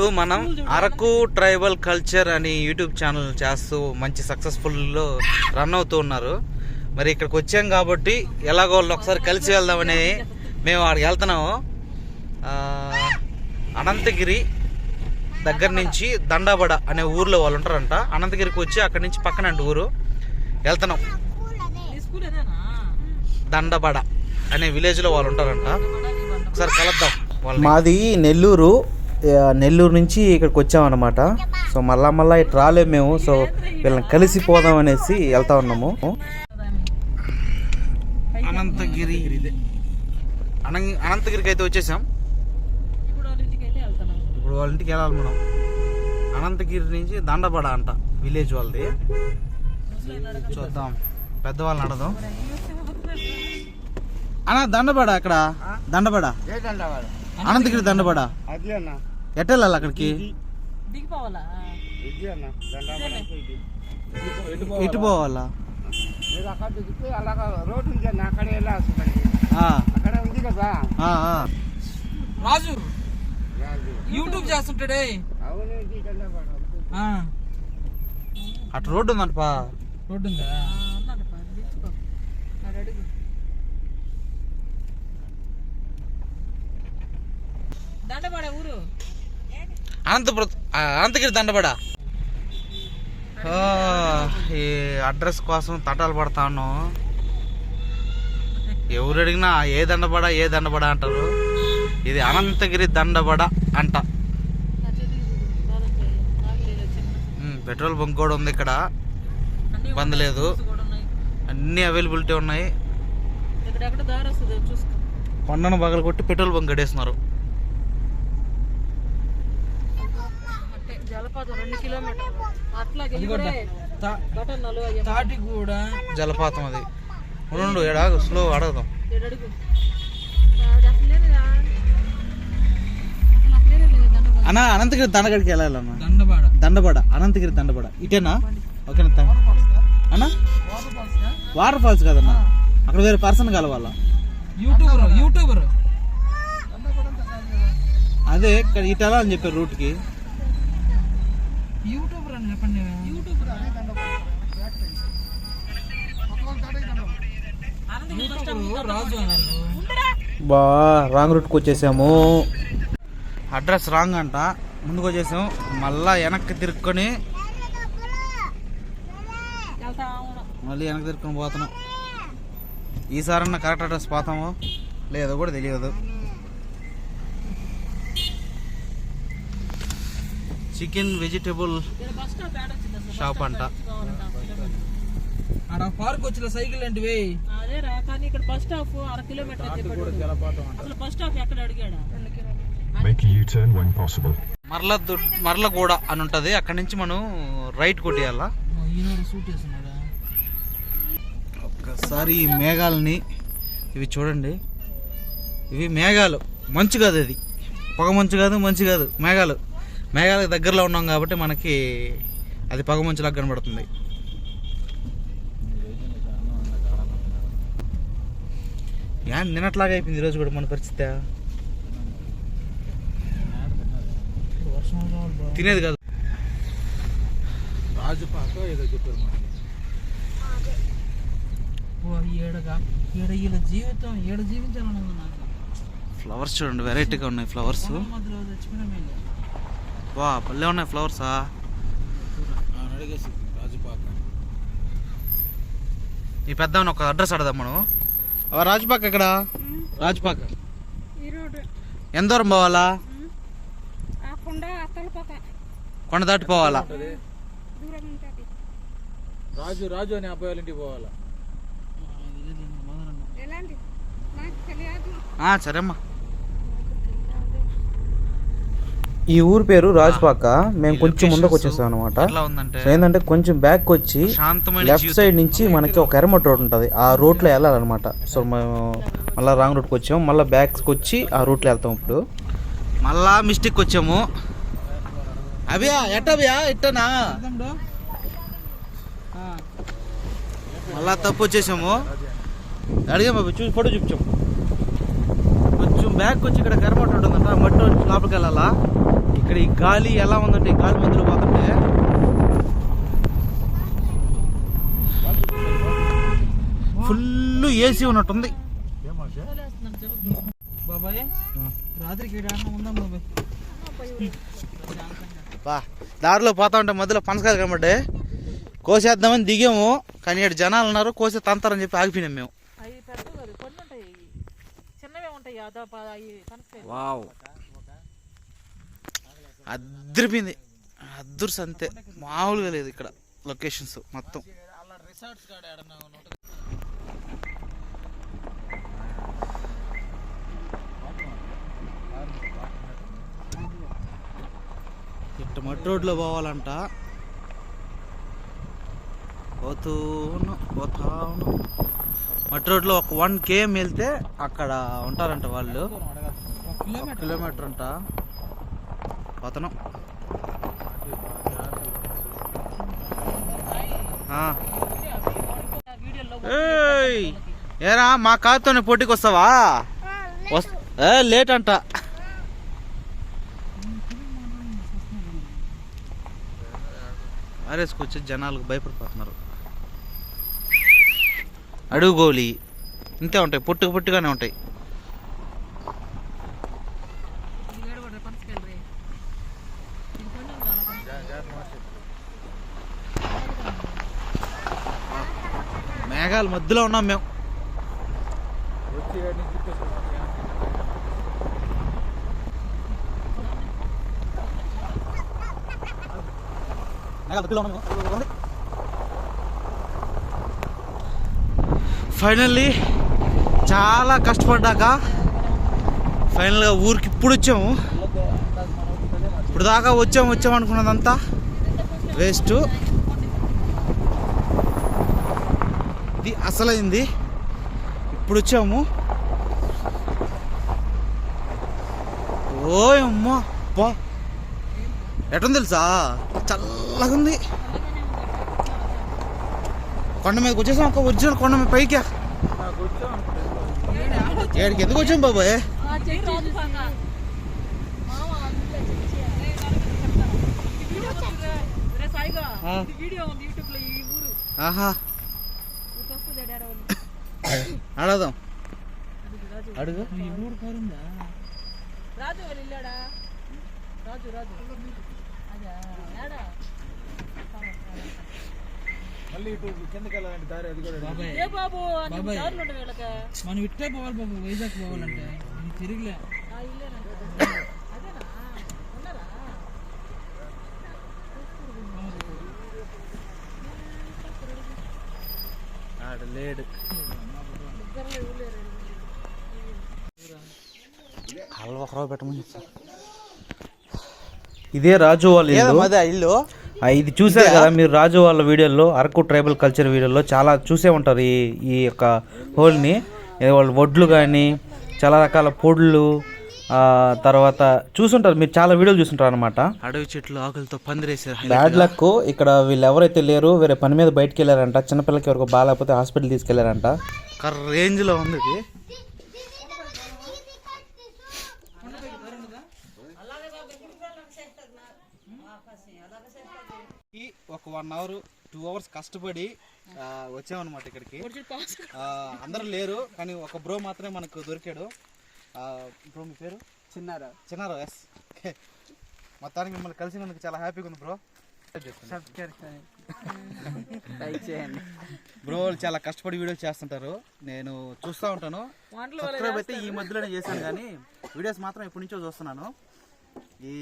ఇప్పుడు మనం Araku tribal culture అని యూట్యూబ్ ఛానల్ చేస్తూ మంచి సక్సెస్ఫుల్లో రన్ అవుతూ ఉన్నారు. మరి ఇక్కడికి వచ్చాం కాబట్టి ఎలాగో ఒకసారి కలిసి వెళ్దామని మేము అక్కడికి వెళ్తున్నాము. అనంతగిరి దగ్గర నుంచి దండబడ అనే ఊర్లో వాళ్ళు ఉంటారంట. అనంతగిరికి వచ్చి అక్కడి నుంచి పక్కన ఊరు వెళ్తున్నాం. దండబడ అనే విలేజ్లో వాళ్ళు ఉంటారంట. ఒకసారి కలుద్దాం. మాది నెల్లూరు. నెల్లూరు నుంచి ఇక్కడికి వచ్చామన్నమాట. సో మళ్ళా ఇటు రాలేము మేము. సో వీళ్ళని కలిసిపోదాం అనేసి వెళ్తా ఉన్నాము. అనంతగిరికి అయితే వచ్చేసాం. ఇప్పుడు వాళ్ళ ఇంటికి వెళ్ళాలి మనం. అనంతగిరి నుంచి దండబడ అంట విలేజ్ వాళ్ళది. చూద్దాం, పెద్దవాళ్ళని అడదాం. అన్న దండబడ అక్కడ దండబడ అనంతగిరి దండబడ ఎట్టెళ్ళాలి అక్కడికి? ఎటు పోవాలా? రాజు యూట్యూబ్ చేస్తుంటాడే. అటు రోడ్డు ఉందంటపా. రోడ్డు ఉందా? దండబడ ఊరు అనంతగిరి దండబడ. ఈ అడ్రస్ కోసం తటాలు పడతా ఉన్నాం. ఎవరు అడిగినా ఏ దండబడ అంటారు. ఇది అనంతగిరి దండబడ అంట. పెట్రోల్ బంక్ కూడా ఉంది ఇక్కడ, ఇబ్బంది లేదు, అన్ని అవైలబిలిటీ ఉన్నాయి. కొండను పగలు కొట్టి పెట్రోల్ బంక్ కట్టేస్తున్నారు. జలపాతం అది ఉండు. ఎడాగు స్లో అడగదాం. అన్న అనంతగిరి దండగడికి వెళ్ళాలన్నా. దండబడ అనంతగిరి దండబడ ఇటేనా? ఓకేనా అన్న? వాటర్ ఫాల్స్ కదన్నా, అక్కడ వేరే పర్సన్ కలవాలా? యూట్యూబర్ అదే ఇక్కడ ఇటలా అని చెప్పారు రూట్కి. యూట్యూబర్ అని చెప్పండి. బా రాంగ్ రూట్కి వచ్చేసాము. అడ్రస్ రాంగ్ అంట. ముందుకు వచ్చేసాము, మళ్ళా వెనక్కి తిరుక్కొని పోతున్నాం. ఈసారన్నా కరెక్ట్ అడ్రస్ పోతామో లేదో కూడా తెలియదు. చికెన్ వెజిటేబుల్ షాప్ అంట. పార్క్ వచ్చిన సైకిల్ లాంటివి. మర్లగూడ అని ఉంటది. అక్కడ నుంచి మనం రైట్ కొట్టేయాలా. ఒక్కసారి ఈ మేఘాలని ఇవి చూడండి. ఇవి మేఘాలు, మంచు కాదు. అది పొగ మంచు కాదు, మంచు కాదు, మేఘాలు. మేఘాలకు దగ్గరలో ఉన్నాం కాబట్టి మనకి అది పొగ మంచులాగా కనబడుతుంది. నిన్నట్లాగా అయిపోయింది ఈరోజు కూడా మన పరిస్థితి. తినేది కాదు. రాజుపాక ఏదో చెప్పారు. జీవితం ఏడ జీవించాలని. ఫ్లవర్స్ చూడండి, వెరైటీగా ఉన్నాయి ఫ్లవర్స్. వా పల్లె ఉన్నాయి ఫ్లవర్సా. ఈ పెద్ద ఒక అడ్రస్ అడదాం మనం. రాజుపాక ఎక్కడ? రాజుపాక ఎంత దూరం పోవాలా? కొండ దాటి పోవాలా? రాజు అని అబ్బాయి వాళ్ళ ఇంటికి పోవాలా? సరేమ్మా. ఈ ఊరు పేరు రాజుపాక. మేము కొంచెం ముందుకు వచ్చేసాం అనమాట. ఏంటంటే కొంచెం బ్యాక్ వచ్చి లెఫ్ట్ సైడ్ నుంచి మనకి ఒక ఎర్రమట్టి రోడ్ ఉంటుంది. ఆ రూట్లో వెళ్ళాలన్నమాట. సో మేము మళ్ళీ రాంగ్ రూట్కి వచ్చాము. మళ్ళీ బ్యాక్కి వచ్చి ఆ రూట్లో వెళ్తాం. ఇప్పుడు మళ్ళా మిస్టేక్ వచ్చాము. అభియా ఎట్టబియా ఇట్టనా? మళ్ళా తప్పు వచ్చేసాము. అడిగాము అవి చూసి ఫోటో చూపించాము. కొంచెం బ్యాక్ వచ్చి ఇక్కడ ఎర్రమట్టి ఉంటుందంట. ఆ మట్టి లోపలికి వెళ్ళాలా. ఇక్కడ ఈ గాలి ఎలా ఉందంటే ఈ గాలి మధ్యలో పోతుంటే ఫుల్ ఏసీ ఉన్నట్టుంది. బాబాయ్ రాత్రికి ఉందాం బాబాయ్. బా దారిలో పోతా ఉంటే మధ్యలో పనసకాయలు కనబడ్డాయి, కోసేద్దామని దిగాము. కానీ ఇక్కడ జనాలు ఉన్నారు, కోసే తంతారని చెప్పి ఆగిపోయినాం మేము. వావ్ అద్దరిపోయింది, అద్దరు అంతే, మామూలుగా లేదు ఇక్కడ లొకేషన్స్ మొత్తం. ఇట్ట మట్టి రోడ్లో పోవాలంట, పోతాను మట్టి రోడ్లో ఒక 1 km వెళ్తే అక్కడ ఉంటారంట వాళ్ళు. 1 కిలోమీటర్ అంట. పోతాను. ఏరా మా కారుతోనే పోటీకి వస్తావా? లేట్ అంట. ఆరేసుకొచ్చి జనాలకు భయపడిపోతున్నారు. అడుగు గోలి ఇంతే ఉంటాయి, పొట్టుగానే ఉంటాయి. మేఘాల మధ్యలో ఉన్నాం మేము. ఫైనల్లీ చాలా కష్టపడ్డాక ఫైనల్గా ఊరికి ఇప్పుడు వచ్చాము. ఇప్పుడు దాకా వచ్చాము అనుకున్నదంతా వేస్ట్. ఇది అసలైంది, ఇప్పుడు వచ్చాము. ఓయమ్మా బా ఎటుంది తెలుసా, చల్లగా ఉంది. కొండ మీదకి వచ్చేసాం, ఒక ఒరిజినల్ కొండ మీద పైకి. ఏడికి ఎందుకు వచ్చాం బాబాయ్? ఆహా అడదాం, అడుగు. మళ్ళీ ఇటు కిందకి వెళ్ళాలంటే దారి అది కూడా. మనం ఇట్టే పోవాలి బాబు, వైజాగ్ పోవాలంటే తిరిగిలే. లేడు హల్వా పెట్టమని. ఇదే రాజు వాళ్ళ ఇల్లు. ఇది చూసారు కదా మీరు రాజు వాళ్ళ వీడియోలో, అరకు ట్రైబల్ కల్చర్ వీడియోలో చాలా చూసే ఉంటారు ఈ యొక్క హోల్ని. వాళ్ళు వడ్లు కానీ చాలా రకాల పొడులు, తర్వాత చూసుంటారు మీరు, చాలా వీడియోలు చూసుంటారు అనమాట. అడవి చెట్లు ఆకులతో పందిరేసారు. బ్యాడ్ లక్ ఇక్కడ వీళ్ళు ఎవరైతే లేరు, వేరే పని మీద బయటకు వెళ్ళారంట. చిన్నపిల్లలకి ఎవరికి బాగాలేకపోతే హాస్పిటల్ తీసుకెళ్లారంట. రేంజ్లో ఉంది ఇది. ఒక 1 hour 2 hours కష్టపడి వచ్చామన్నమాట ఇక్కడికి. అందరూ లేరు కానీ ఒక బ్రో మాత్రమే మనకు దొరికాడు. బ్రో మీ పేరు? చిన్నారావు. ఎస్. మొత్తానికి మిమ్మల్ని కలిసినందుకు చాలా హ్యాపీగా ఉంది బ్రో. బ్రో చాలా కష్టపడి వీడియోలు చేస్తుంటారు, నేను చూస్తూ ఉంటాను. సబ్స్క్రైబ్ అయితే ఈ మధ్యలోనే చేశాను కానీ వీడియోస్ మాత్రం ఎప్పటి నుంచో చూస్తున్నాను. ఈ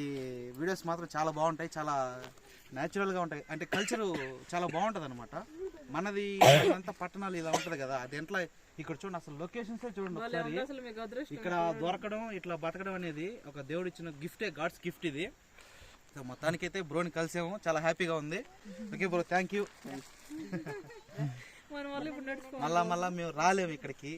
వీడియోస్ మాత్రం చాలా బాగుంటాయి, చాలా న్యాచురల్గా ఉంటాయి. అంటే కల్చరు చాలా బాగుంటుంది అనమాట. మనది అంతా పట్టణాలు ఇలా ఉంటుంది కదా, అది ఎట్లా ఇక్కడ చూడండి, అసలు లొకేషన్స్ చూడండి ఒకసారి. ఇక్కడ దొరకడం, ఇట్లా బతకడం అనేది ఒక దేవుడు ఇచ్చిన గిఫ్టే, గాడ్స్ గిఫ్ట్ ఇది. మొత్తానికైతే బ్రోని కలిసాము, చాలా హ్యాపీగా ఉంది. Okay bro, thank you. మళ్ళా మేము రాలేము ఇక్కడికి.